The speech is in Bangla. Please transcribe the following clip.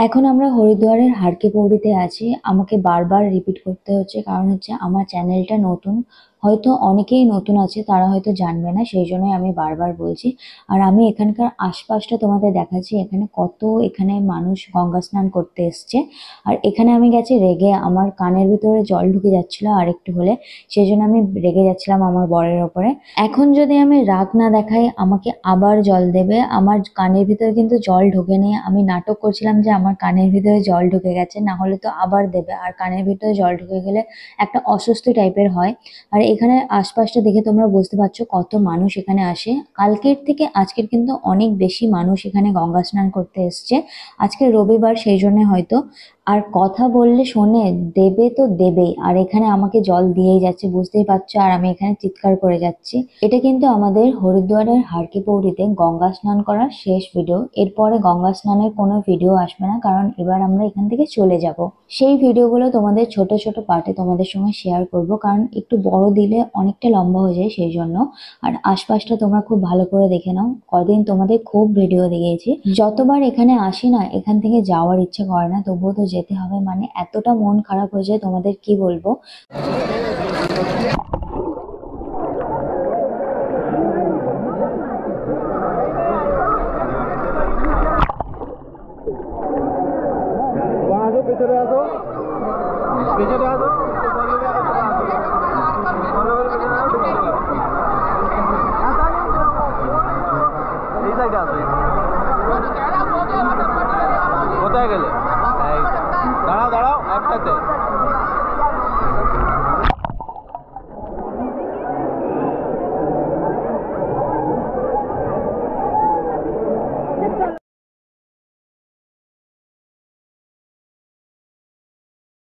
এখন আমরা হরিদ্বারের হার কি পৌরিতে আছি। আমাকে বারবার রিপিট করতে হচ্ছে কারণ হচ্ছে আমার চ্যানেলটা নতুন। হয়তো অনেকেই নতুন আছে, তারা হয়তো জানবে না, সেই জন্যই আমি বারবার বলছি। আর আমি এখানকার আশপাশটা তোমাদের দেখাচ্ছি, এখানে মানুষ গঙ্গা স্নান করতে এসছে। আর এখানে আমি গেছি রেগে, আমার কানের ভিতরে জল ঢুকে যাচ্ছিল আর একটু হলে, সেই জন্য আমি রেগে যাচ্ছিলাম আমার বরের ওপরে। এখন যদি আমি রাগ না দেখাই আমাকে আবার জল দেবে। আমার কানের ভিতরে কিন্তু জল ঢোকেনি, আমি নাটক করছিলাম যে আমার কানের ভিতরে জল ঢুকে গেছে, না হলে তো আবার দেবে। আর কানের ভিতরে জল ঢুকে গেলে একটা অস্বস্তি টাইপের হয়। আর এখানে আশপাশটা দেখে তোমরা বুঝতে পারছো কত মানুষ এখানে আসে। কালকের থেকে আজকের কিন্তু অনেক বেশি মানুষ এখানে গঙ্গা স্নান করতে এসছে। আজকে রবিবার, সেই জন্য হয়তো। আর কথা বললে শোনে, দেবে তো দেবেই। আর এখানে আমাকে জল দিয়েই যাচ্ছে, বুঝতেই পারছো। আর আমি এখানে চিৎকার করে যাচ্ছি। এটা কিন্তু আমাদের হরিদ্বারের হার কি পৌরিতে গঙ্গা স্নান করার শেষ ভিডিও। এরপরে গঙ্গা স্নানের কোনো ভিডিও আসবে না, কারণ এবার আমরা এখান থেকে চলে যাব। সেই ভিডিওগুলো তোমাদের ছোট ছোট পার্টে তোমাদের সঙ্গে শেয়ার করব, কারণ একটু বড় দিলে অনেকটা লম্বা হয়ে যায়, সেই জন্য। আর আশপাশটা তোমরা খুব ভালো করে দেখে নাও, কদিন তোমাদের খুব ভিডিও দিয়েছি। যতবার এখানে আসি না, এখান থেকে যাওয়ার ইচ্ছে করে না, তবুও তো যেতে হবে। মানে এতটা মন খারাপ হয়ে যায়, তোমাদের কি বলবো। पीछे आ जाओ, पीछे आ जाओ।